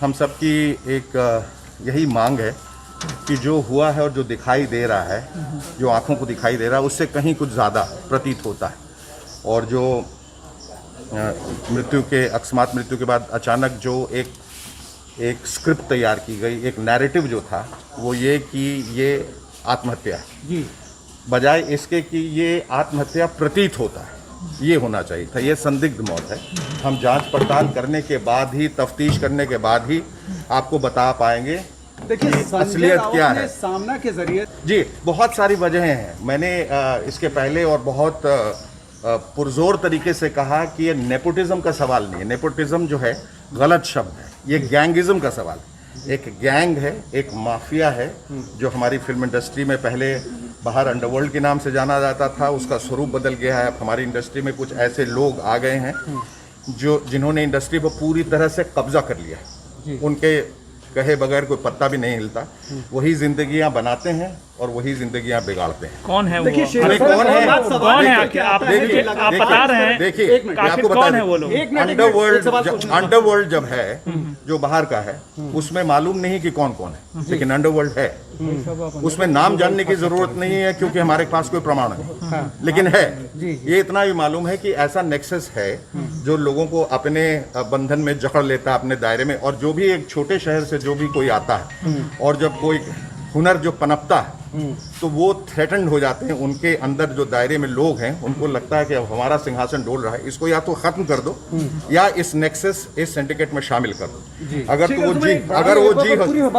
हम सबकी एक यही मांग है कि जो हुआ है और जो दिखाई दे रहा है, जो आंखों को दिखाई दे रहा है, उससे कहीं कुछ ज़्यादा प्रतीत होता है। और जो मृत्यु के अकस्मात मृत्यु के बाद अचानक जो एक स्क्रिप्ट तैयार की गई, एक नैरेटिव जो था वो ये कि ये आत्महत्या है जी, बजाय इसके कि ये आत्महत्या प्रतीत होता है, ये होना चाहिए था। ये संदिग्ध मौत है। हम जांच पड़ताल करने के बाद ही, तफ्तीश करने के बाद ही आपको बता पाएंगे देखिए असलियत क्या है। सामना के जरिए जी बहुत सारी वजहें हैं। मैंने इसके पहले और बहुत पुरजोर तरीके से कहा कि ये नेपोटिज्म का सवाल नहीं है। नेपोटिज्म जो है गलत शब्द है, ये गैंगिज्म का सवाल है। एक गैंग है, एक माफिया है जो हमारी फिल्म इंडस्ट्री में पहले बाहर अंडरवर्ल्ड के नाम से जाना जाता था, उसका स्वरूप बदल गया है। अब हमारी इंडस्ट्री में कुछ ऐसे लोग आ गए हैं जिन्होंने इंडस्ट्री पर पूरी तरह से कब्जा कर लिया है। उनके कहे बगैर कोई पत्ता भी नहीं हिलता। वही जिंदगियां बनाते हैं और वही जिंदगियां बिगाड़ते हैं। कौन है वो? अरे कौन है? आप बता रहे हैं। देखिए मैं आपको बता दूं, अंडरवर्ल्ड जब है जो बाहर का है उसमें मालूम नहीं कि कौन कौन है, लेकिन अंडरवर्ल्ड है। उसमें नाम जानने की जरूरत नहीं है क्योंकि हमारे पास कोई प्रमाण नहीं, लेकिन है। ये इतना भी मालूम है कि ऐसा नेक्सस है जो लोगों को अपने बंधन में जकड़ लेता है, अपने दायरे में। और जो भी एक छोटे शहर से जो भी कोई आता है और जब कोई हुनर जो पनपता है तो वो थ्रेटन्ड हो जाते हैं। उनके अंदर जो दायरे में लोग हैं उनको लगता है कि अब हमारा सिंहासन डोल रहा है, इसको या तो खत्म कर दो या इस नेक्सस, इस सिंडिकेट में शामिल कर दो। अगर वो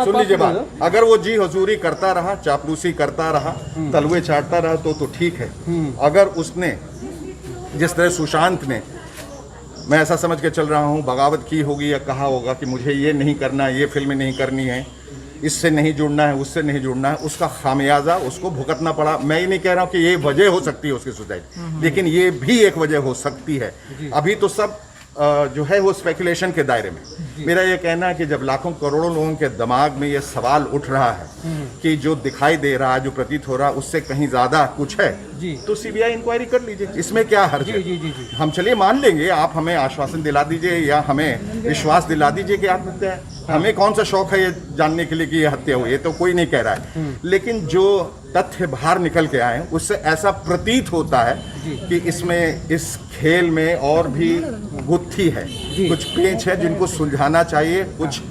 सुन लीजिए बात, अगर वो जी हजूरी करता रहा, चापलूसी करता रहा, तलवे चाटता रहा तो ठीक है। अगर उसने जिस तरह सुशांत ने, मैं ऐसा समझ के चल रहा हूँ, बगावत की होगी या कहा होगा कि मुझे ये नहीं करना, ये फिल्में नहीं करनी है, इससे नहीं जुड़ना है, उससे नहीं जुड़ना है, उसका खामियाजा उसको भुगतना पड़ा। मैं ये नहीं कह रहा हूँ कि ये वजह हो सकती है उसकी सुसाइड, लेकिन ये भी एक वजह हो सकती है। अभी तो सब जो है वो स्पेकुलेशन के दायरे में। मेरा ये कहना है कि जब लाखों करोड़ों लोगों के दिमाग में ये सवाल उठ रहा है कि जो दिखाई दे रहा है, जो प्रतीत हो रहा है, उससे कहीं ज्यादा कुछ है, तो सीबीआई इंक्वायरी कर लीजिए। इसमें क्या हर्ज है? हम चलिए मान लेंगे, आप हमें आश्वासन दिला दीजिए या हमें विश्वास दिला दीजिए कि आत्महत्या है। हमें कौन सा शौक है ये जानने के लिए कि ये हत्या हुई है, तो कोई नहीं कह रहा है। लेकिन जो तथ्य बाहर निकल के आए उससे ऐसा प्रतीत होता है कि इसमें, इस खेल में और भी गुत्थी है, कुछ पेच है जिनको सुलझाना चाहिए। कुछ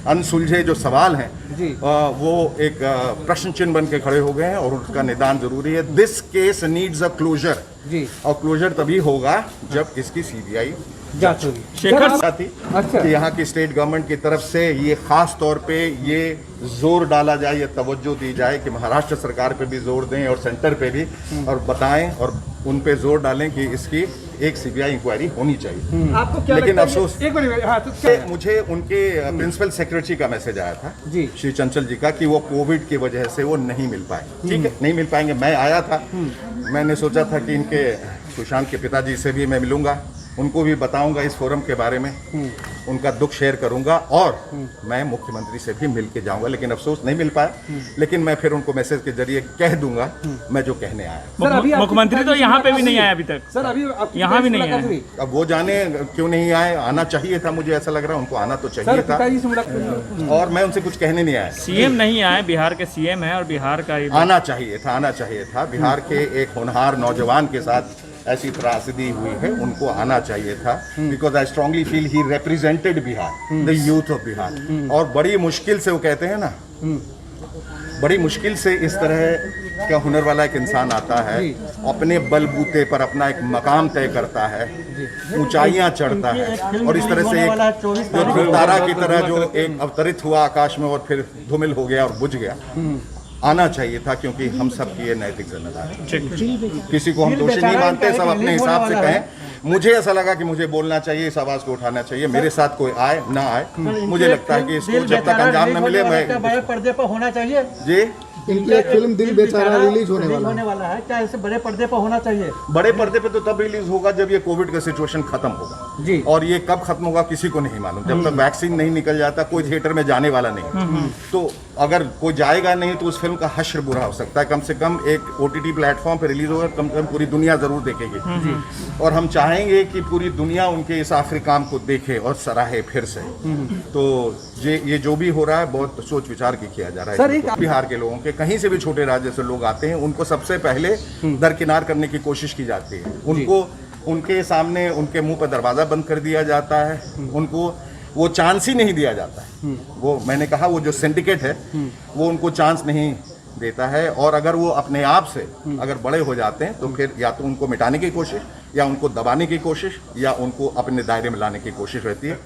अनसुलझे जो सवाल हैं वो एक प्रश्न चिन्ह बन के खड़े हो गए हैं और उसका निदान जरूरी है। This case needs a closure, और क्लोजर तभी होगा जब इसकी सीबीआई जांच होगी। शेखर साथी कि यहाँ की स्टेट गवर्नमेंट की तरफ से ये खास तौर पे ये जोर डाला जाए, ये तवज्जो दी जाए कि महाराष्ट्र सरकार पे भी जोर दें और सेंटर पे भी, और बताएं और उन पे जोर डालें कि इसकी एक सीबीआई इंक्वायरी होनी चाहिए। आपको क्या लेकिन अफसोस मुझे उनके प्रिंसिपल सेक्रेटरी का मैसेज आया था श्री चंचल जी का कि वो कोविड की वजह से वो नहीं मिल पाए। ठीक है, नहीं मिल पाएंगे। मैं आया था, मैंने सोचा था कि इनके सुशांत के पिताजी से भी मैं मिलूंगा, उनको भी बताऊंगा इस फोरम के बारे में, उनका दुख शेयर करूंगा और मैं मुख्यमंत्री से भी मिल के जाऊंगा। लेकिन अफसोस नहीं मिल पाया, लेकिन मैं फिर उनको मैसेज के जरिए कह दूंगा मैं जो कहने आया। मुख्यमंत्री तो यहाँ पे भी नहीं आया अभी तक सर, अभी यहाँ भी नहीं आया। अब वो जाने क्यों नहीं आए, आना चाहिए था, मुझे ऐसा लग रहा है उनको आना तो चाहिए था, और मैं उनसे कुछ कहने नहीं आया। सीएम नहीं आए, बिहार के सीएम है और बिहार का आना चाहिए था। बिहार के एक होनहार नौजवान के साथ ऐसी त्रासदी हुई है, उनको आना चाहिए था। Because I strongly feel he represented Bihar, the youth of Bihar. और बड़ी मुश्किल से, वो कहते हैं ना, बड़ी मुश्किल से इस तरह का हुनर वाला एक इंसान आता है, अपने बलबूते पर अपना एक मकाम तय करता है, ऊंचाइयां चढ़ता है, और इस तरह से एक जो ध्रुव तारा की तरह जो एक अवतरित हुआ आकाश में और फिर धूमिल हो गया और बुझ गया। आना चाहिए था, क्योंकि हम सब की ये नैतिक जिम्मेदारी है। किसी को हम दोषी नहीं मानते, सब अपने हिसाब से कहें। मुझे ऐसा लगा कि मुझे बोलना चाहिए, इस आवाज को उठाना चाहिए। मेरे साथ कोई आए ना आए, मुझे लगता है कि इसको जब तक अंजाम न मिले, मैं बड़े पर्दे पर होना चाहिए जी। इनकी एक फिल्म दिल बेचारा रिलीज होने वाला है, क्या इसे बड़े पर्दे पर होना चाहिए? बड़े पर्दे पे तो तब रिलीज होगा जब ये कोविड का सिचुएशन खत्म होगा जी, और ये कब खत्म होगा किसी को नहीं मालूम। जब तक वैक्सीन नहीं निकल जाता कोई थिएटर में जाने वाला नहीं। तो अगर कोई जाएगा नहीं तो उस फिल्म का हश्र बुरा हो सकता है। कम से कम एक OTT प्लेटफॉर्म पर रिलीज होगा, कम से कम पूरी दुनिया ज़रूर देखेगी और हम चाहेंगे कि पूरी दुनिया उनके इस आखिरी काम को देखे और सराहे फिर से। तो ये जो भी हो रहा है बहुत सोच विचार के किया जा रहा है। सर, एक बिहार के लोगों के कहीं से भी छोटे राज्य से लोग आते हैं, उनको सबसे पहले दरकिनार करने की कोशिश की जाती है। उनको उनके सामने उनके मुंह पर दरवाज़ा बंद कर दिया जाता है, उनको वो चांस ही नहीं दिया जाता है। वो मैंने कहा वो जो सिंडिकेट है वो उनको चांस नहीं देता है और अगर वो अपने आप से अगर बड़े हो जाते हैं तो फिर या तो उनको मिटाने की कोशिश या उनको दबाने की कोशिश या उनको अपने दायरे में लाने की कोशिश रहती है।